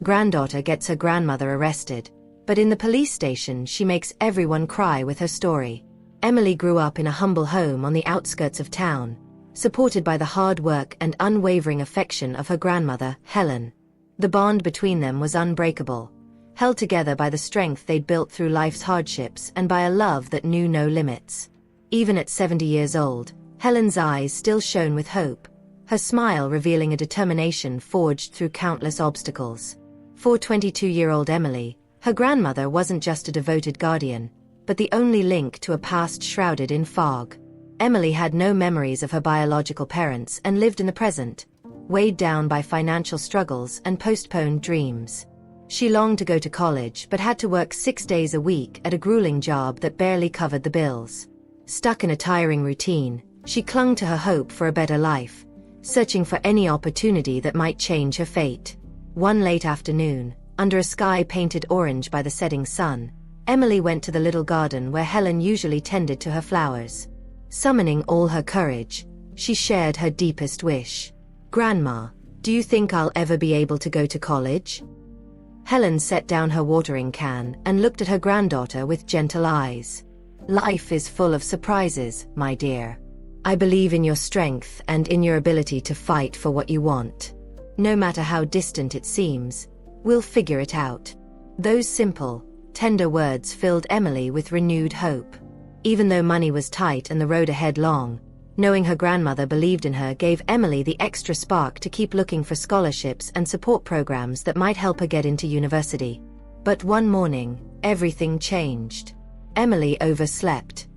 Granddaughter gets her grandmother arrested, but in the police station she makes everyone cry with her story. Emily grew up in a humble home on the outskirts of town, supported by the hard work and unwavering affection of her grandmother, Helen. The bond between them was unbreakable, held together by the strength they'd built through life's hardships and by a love that knew no limits. Even at 70 years old, Helen's eyes still shone with hope, her smile revealing a determination forged through countless obstacles. For 22-year-old Emily, her grandmother wasn't just a devoted guardian, but the only link to a past shrouded in fog. Emily had no memories of her biological parents and lived in the present, weighed down by financial struggles and postponed dreams. She longed to go to college but had to work 6 days a week at a grueling job that barely covered the bills. Stuck in a tiring routine, she clung to her hope for a better life, searching for any opportunity that might change her fate. One late afternoon, under a sky painted orange by the setting sun, Emily went to the little garden where Helen usually tended to her flowers. Summoning all her courage, she shared her deepest wish. "Grandma, do you think I'll ever be able to go to college?" Helen set down her watering can and looked at her granddaughter with gentle eyes. "Life is full of surprises, my dear. I believe in your strength and in your ability to fight for what you want. No matter how distant it seems, we'll figure it out." Those simple, tender words filled Emily with renewed hope. Even though money was tight and the road ahead long, knowing her grandmother believed in her gave Emily the extra spark to keep looking for scholarships and support programs that might help her get into university. But one morning, everything changed. Emily overslept.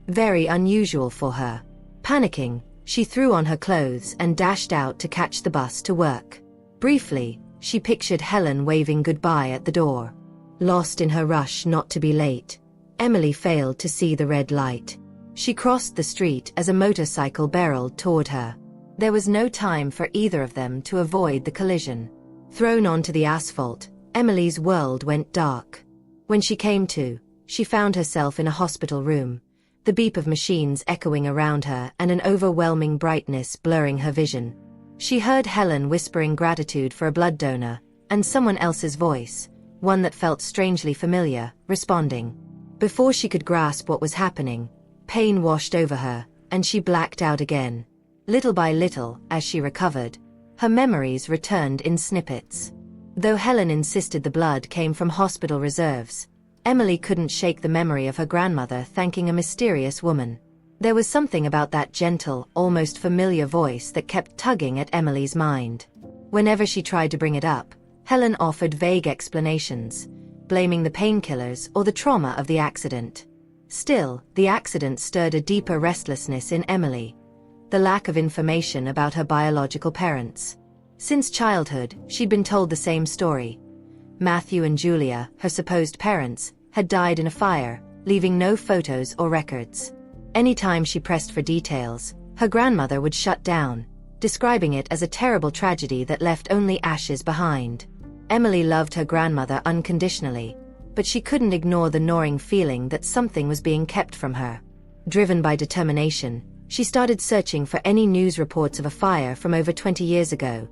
Very unusual for her. Panicking, she threw on her clothes and dashed out to catch the bus to work. Briefly, she pictured Helen waving goodbye at the door. Lost in her rush not to be late, Emily failed to see the red light. She crossed the street as a motorcycle barreled toward her. There was no time for either of them to avoid the collision. Thrown onto the asphalt, Emily's world went dark. When she came to, she found herself in a hospital room, the beep of machines echoing around her and an overwhelming brightness blurring her vision. She heard Helen whispering gratitude for a blood donor, and someone else's voice, one that felt strangely familiar, responding. Before she could grasp what was happening, pain washed over her, and she blacked out again. Little by little, as she recovered, her memories returned in snippets. Though Helen insisted the blood came from hospital reserves, Emily couldn't shake the memory of her grandmother thanking a mysterious woman. There was something about that gentle, almost familiar voice that kept tugging at Emily's mind. Whenever she tried to bring it up, Helen offered vague explanations, blaming the painkillers or the trauma of the accident. Still, the accident stirred a deeper restlessness in Emily. The lack of information about her biological parents. Since childhood, she'd been told the same story. Matthew and Julia, her supposed parents, had died in a fire, leaving no photos or records. Anytime she pressed for details, her grandmother would shut down, describing it as a terrible tragedy that left only ashes behind. Emily loved her grandmother unconditionally, but she couldn't ignore the gnawing feeling that something was being kept from her. Driven by determination, she started searching for any news reports of a fire from over 20 years ago,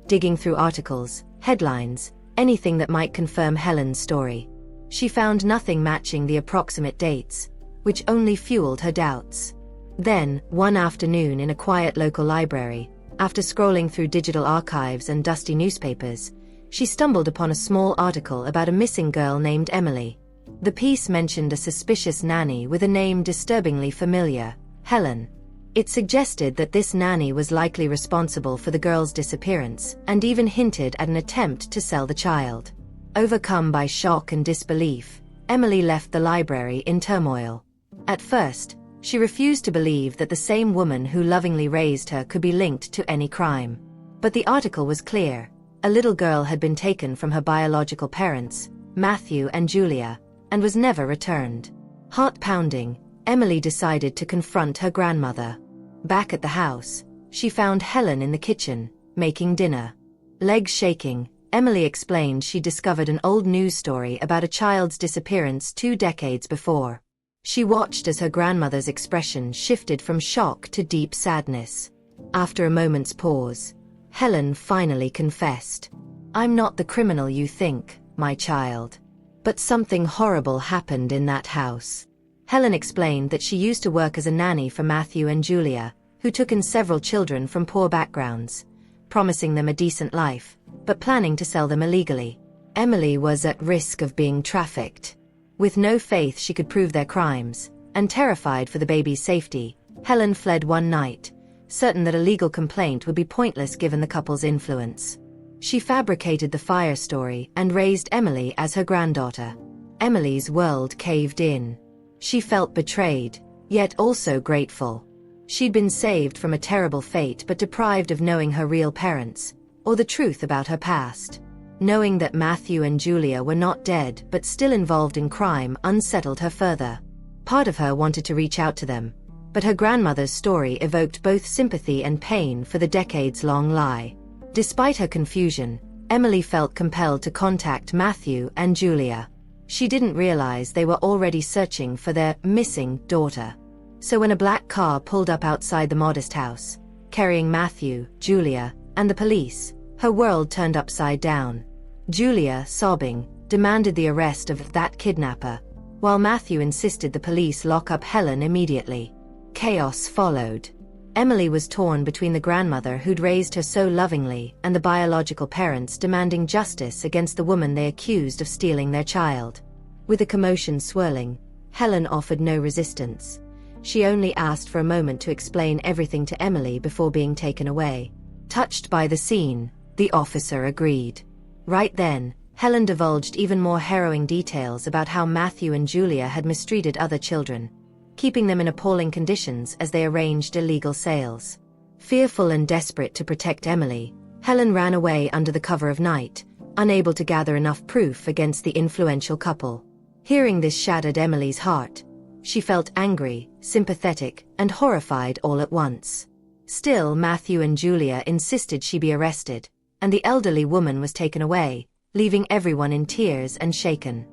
digging through articles, headlines, anything that might confirm Helen's story. She found nothing matching the approximate dates, which only fueled her doubts. Then, one afternoon in a quiet local library, after scrolling through digital archives and dusty newspapers, she stumbled upon a small article about a missing girl named Emily. The piece mentioned a suspicious nanny with a name disturbingly familiar, Helen. It suggested that this nanny was likely responsible for the girl's disappearance, and even hinted at an attempt to sell the child. Overcome by shock and disbelief, Emily left the library in turmoil. At first, she refused to believe that the same woman who lovingly raised her could be linked to any crime. But the article was clear. A little girl had been taken from her biological parents, Matthew and Julia, and was never returned. Heart pounding, Emily decided to confront her grandmother. Back at the house, she found Helen in the kitchen, making dinner. Legs shaking, Emily explained she discovered an old news story about a child's disappearance 2 decades before. She watched as her grandmother's expression shifted from shock to deep sadness. After a moment's pause, Helen finally confessed. "I'm not the criminal you think, my child. But something horrible happened in that house." Helen explained that she used to work as a nanny for Matthew and Julia, who took in several children from poor backgrounds, promising them a decent life, but planning to sell them illegally. Emily was at risk of being trafficked. With no faith she could prove their crimes, and terrified for the baby's safety, Helen fled one night, certain that a legal complaint would be pointless given the couple's influence. She fabricated the fire story and raised Emily as her granddaughter. Emily's world caved in. She felt betrayed, yet also grateful. She'd been saved from a terrible fate but deprived of knowing her real parents, or the truth about her past. Knowing that Matthew and Julia were not dead but still involved in crime unsettled her further. Part of her wanted to reach out to them, but her grandmother's story evoked both sympathy and pain for the decades-long lie. Despite her confusion, Emily felt compelled to contact Matthew and Julia. She didn't realize they were already searching for their missing daughter. So when a black car pulled up outside the modest house, carrying Matthew, Julia, and the police, her world turned upside down. Julia, sobbing, demanded the arrest of that kidnapper, while Matthew insisted the police lock up Helen immediately. Chaos followed. Emily was torn between the grandmother who'd raised her so lovingly and the biological parents demanding justice against the woman they accused of stealing their child. With the commotion swirling, Helen offered no resistance. She only asked for a moment to explain everything to Emily before being taken away. Touched by the scene, the officer agreed. Right then, Helen divulged even more harrowing details about how Matthew and Julia had mistreated other children, keeping them in appalling conditions as they arranged illegal sales. Fearful and desperate to protect Emily, Helen ran away under the cover of night, unable to gather enough proof against the influential couple. Hearing this shattered Emily's heart. She felt angry, sympathetic, and horrified all at once. Still, Matthew and Julia insisted she be arrested, and the elderly woman was taken away, leaving everyone in tears and shaken.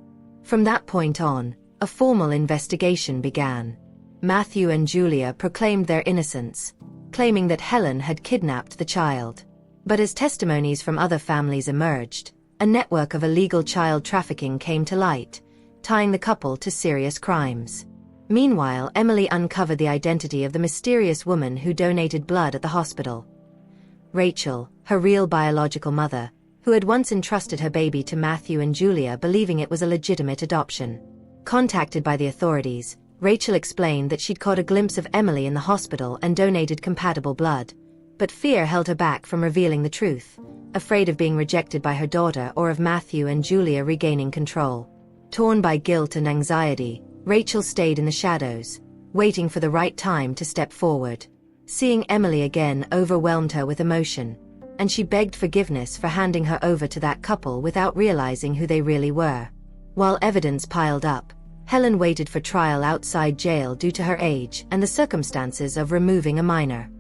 From that point on, a formal investigation began. Matthew and Julia proclaimed their innocence, claiming that Helen had kidnapped the child. But as testimonies from other families emerged, a network of illegal child trafficking came to light, tying the couple to serious crimes. Meanwhile, Emily uncovered the identity of the mysterious woman who donated blood at the hospital. Rachel, her real biological mother, who had once entrusted her baby to Matthew and Julia believing it was a legitimate adoption. Contacted by the authorities, Rachel explained that she'd caught a glimpse of Emily in the hospital and donated compatible blood. But fear held her back from revealing the truth, afraid of being rejected by her daughter or of Matthew and Julia regaining control. Torn by guilt and anxiety, Rachel stayed in the shadows, waiting for the right time to step forward. Seeing Emily again overwhelmed her with emotion, and she begged forgiveness for handing her over to that couple without realizing who they really were. While evidence piled up, Helen waited for trial outside jail due to her age and the circumstances of removing a minor.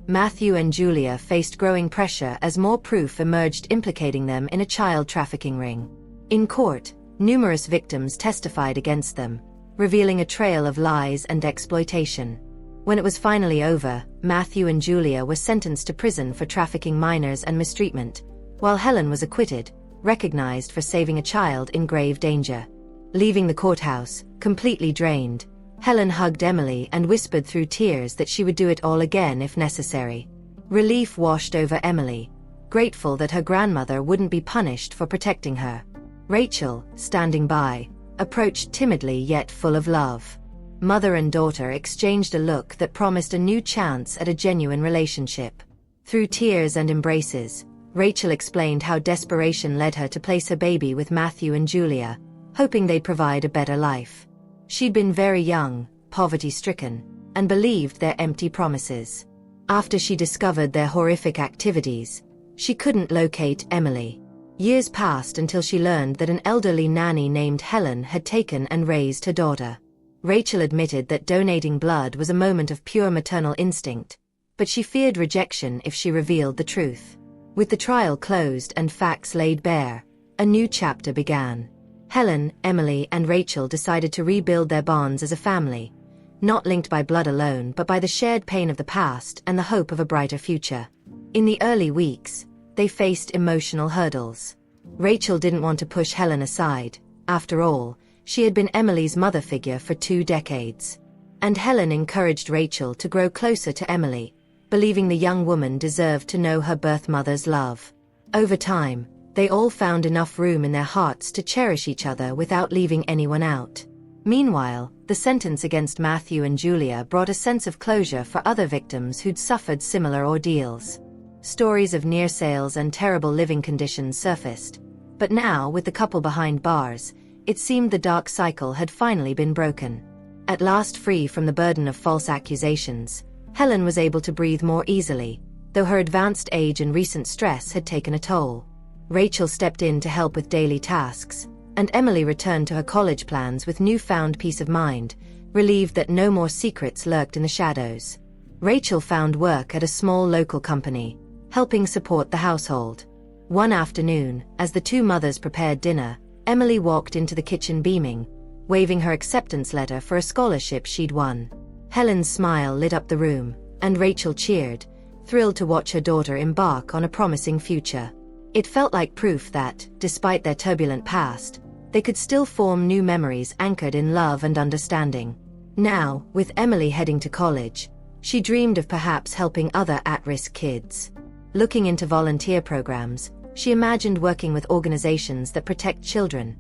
Matthew and Julia faced growing pressure as more proof emerged implicating them in a child trafficking ring. In court, numerous victims testified against them, revealing a trail of lies and exploitation. When it was finally over, Matthew and Julia were sentenced to prison for trafficking minors and mistreatment, while Helen was acquitted, recognized for saving a child in grave danger. Leaving the courthouse, completely drained, Helen hugged Emily and whispered through tears that she would do it all again if necessary. Relief washed over Emily, grateful that her grandmother wouldn't be punished for protecting her. Rachel, standing by, approached timidly yet full of love. Mother and daughter exchanged a look that promised a new chance at a genuine relationship. Through tears and embraces, Rachel explained how desperation led her to place her baby with Matthew and Julia, hoping they'd provide a better life. She'd been very young, poverty-stricken, and believed their empty promises. After she discovered their horrific activities, she couldn't locate Emily. Years passed until she learned that an elderly nanny named Helen had taken and raised her daughter. Rachel admitted that donating blood was a moment of pure maternal instinct, but she feared rejection if she revealed the truth. With the trial closed and facts laid bare, a new chapter began. Helen, Emily, and Rachel decided to rebuild their bonds as a family, not linked by blood alone but by the shared pain of the past and the hope of a brighter future. In the early weeks, they faced emotional hurdles. Rachel didn't want to push Helen aside. After all, she had been Emily's mother figure for 2 decades. And Helen encouraged Rachel to grow closer to Emily, believing the young woman deserved to know her birth mother's love. Over time, they all found enough room in their hearts to cherish each other without leaving anyone out. Meanwhile, the sentence against Matthew and Julia brought a sense of closure for other victims who'd suffered similar ordeals. Stories of near sales and terrible living conditions surfaced. But now, with the couple behind bars, it seemed the dark cycle had finally been broken. At last free from the burden of false accusations, Helen was able to breathe more easily, though her advanced age and recent stress had taken a toll. Rachel stepped in to help with daily tasks, and Emily returned to her college plans with newfound peace of mind, relieved that no more secrets lurked in the shadows. Rachel found work at a small local company, helping support the household. One afternoon, as the two mothers prepared dinner, Emily walked into the kitchen beaming, waving her acceptance letter for a scholarship she'd won. Helen's smile lit up the room, and Rachel cheered, thrilled to watch her daughter embark on a promising future. It felt like proof that, despite their turbulent past, they could still form new memories anchored in love and understanding. Now, with Emily heading to college, she dreamed of perhaps helping other at-risk kids. Looking into volunteer programs, she imagined working with organizations that protect children,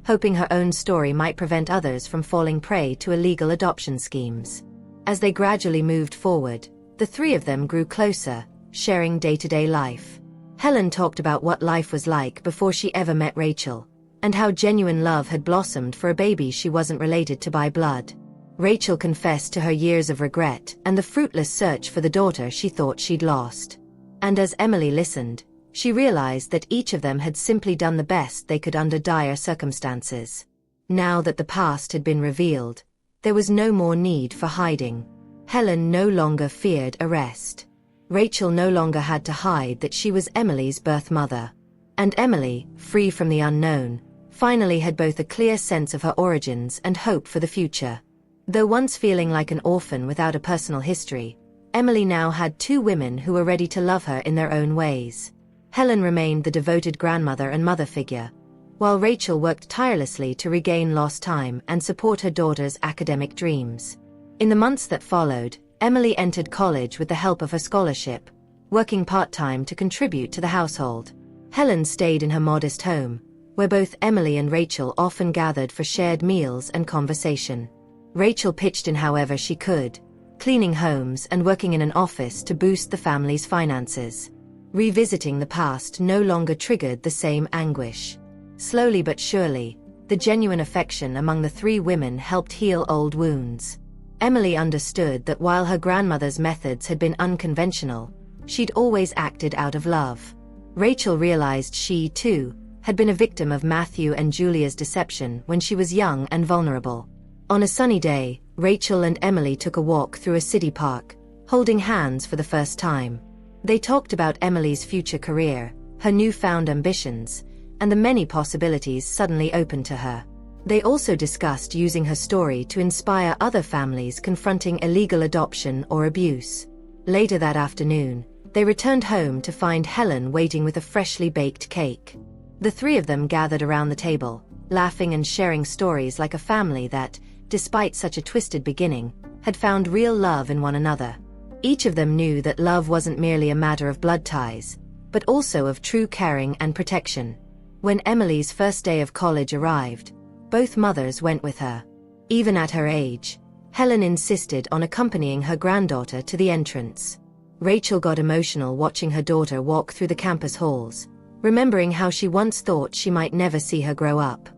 hoping her own story might prevent others from falling prey to illegal adoption schemes. As they gradually moved forward, the three of them grew closer, sharing day-to-day life. Helen talked about what life was like before she ever met Rachel, and how genuine love had blossomed for a baby she wasn't related to by blood. Rachel confessed to her years of regret and the fruitless search for the daughter she thought she'd lost. And as Emily listened, she realized that each of them had simply done the best they could under dire circumstances. Now that the past had been revealed, there was no more need for hiding. Helen no longer feared arrest. Rachel no longer had to hide that she was Emily's birth mother. And Emily, free from the unknown, finally had both a clear sense of her origins and hope for the future. Though once feeling like an orphan without a personal history, Emily now had 2 women who were ready to love her in their own ways. Helen remained the devoted grandmother and mother figure, while Rachel worked tirelessly to regain lost time and support her daughter's academic dreams. In the months that followed, Emily entered college with the help of her scholarship, working part-time to contribute to the household. Helen stayed in her modest home, where both Emily and Rachel often gathered for shared meals and conversation. Rachel pitched in however she could, cleaning homes and working in an office to boost the family's finances. Revisiting the past no longer triggered the same anguish. Slowly but surely, the genuine affection among the 3 women helped heal old wounds. Emily understood that while her grandmother's methods had been unconventional, she'd always acted out of love. Rachel realized she, too, had been a victim of Matthew and Julia's deception when she was young and vulnerable. On a sunny day, Rachel and Emily took a walk through a city park, holding hands for the first time. They talked about Emily's future career, her newfound ambitions, and the many possibilities suddenly open to her. They also discussed using her story to inspire other families confronting illegal adoption or abuse. Later that afternoon, they returned home to find Helen waiting with a freshly baked cake. The 3 of them gathered around the table, laughing and sharing stories like a family that, despite such a twisted beginning, had found real love in one another. Each of them knew that love wasn't merely a matter of blood ties, but also of true caring and protection. When Emily's first day of college arrived, both mothers went with her. Even at her age, Helen insisted on accompanying her granddaughter to the entrance. Rachel got emotional watching her daughter walk through the campus halls, remembering how she once thought she might never see her grow up.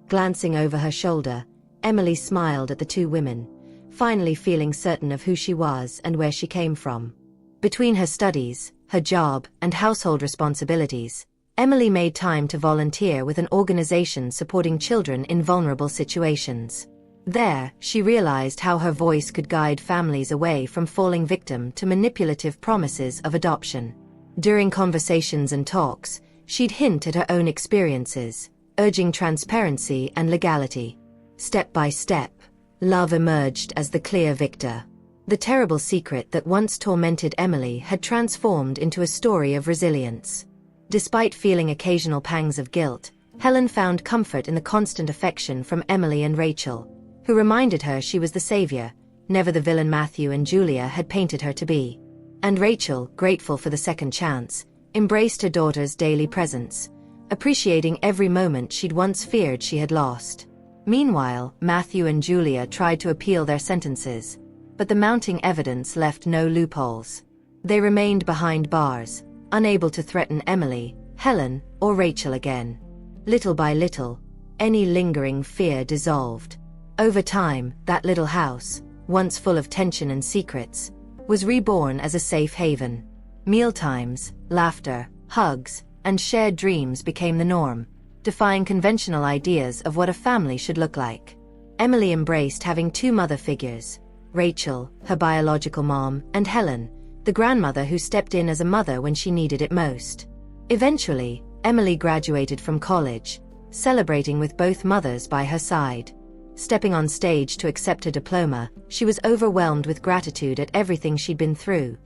Glancing over her shoulder, Emily smiled at the 2 women, finally feeling certain of who she was and where she came from. Between her studies, her job, and household responsibilities, Emily made time to volunteer with an organization supporting children in vulnerable situations. There, she realized how her voice could guide families away from falling victim to manipulative promises of adoption. During conversations and talks, she'd hint at her own experiences, urging transparency and legality. Step by step, love emerged as the clear victor. The terrible secret that once tormented Emily had transformed into a story of resilience. Despite feeling occasional pangs of guilt, Helen found comfort in the constant affection from Emily and Rachel, who reminded her she was the savior, never the villain Matthew and Julia had painted her to be. And Rachel, grateful for the second chance, embraced her daughter's daily presence, appreciating every moment she'd once feared she had lost. Meanwhile, Matthew and Julia tried to appeal their sentences, but the mounting evidence left no loopholes. They remained behind bars, unable to threaten Emily, Helen, or Rachel again. Little by little, any lingering fear dissolved. Over time, that little house, once full of tension and secrets, was reborn as a safe haven. Mealtimes, laughter, hugs, and shared dreams became the norm, defying conventional ideas of what a family should look like. Emily embraced having two mother figures, Rachel, her biological mom, and Helen, the grandmother who stepped in as a mother when she needed it most. Eventually, Emily graduated from college, celebrating with both mothers by her side. Stepping on stage to accept her diploma, she was overwhelmed with gratitude at everything she'd been through.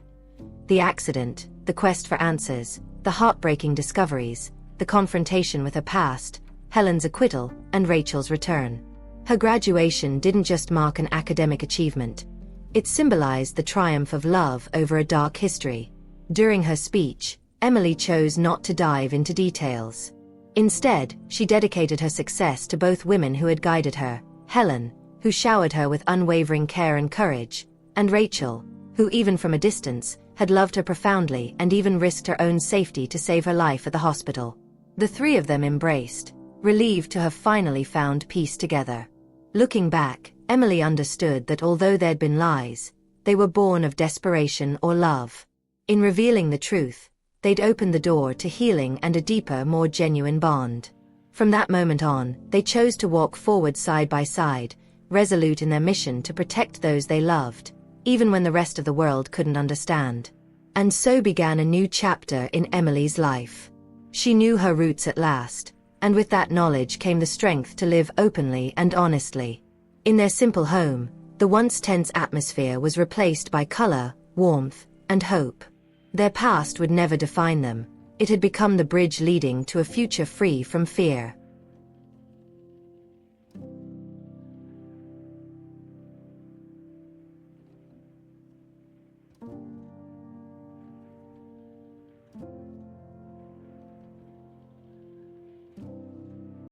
The accident, the quest for answers, the heartbreaking discoveries, the confrontation with her past, Helen's acquittal, and Rachel's return. Her graduation didn't just mark an academic achievement. It symbolized the triumph of love over a dark history. During her speech, Emily chose not to dive into details. Instead, she dedicated her success to both women who had guided her, Helen, who showered her with unwavering care and courage, and Rachel, who even from a distance, had loved her profoundly and even risked her own safety to save her life at the hospital. The three of them embraced, relieved to have finally found peace together. Looking back, Emily understood that although there'd been lies, they were born of desperation or love. In revealing the truth, they'd opened the door to healing and a deeper, more genuine bond. From that moment on, they chose to walk forward side by side, resolute in their mission to protect those they loved, even when the rest of the world couldn't understand. And so began a new chapter in Emily's life. She knew her roots at last, and with that knowledge came the strength to live openly and honestly. In their simple home, the once tense atmosphere was replaced by color, warmth, and hope. Their past would never define them. It had become the bridge leading to a future free from fear.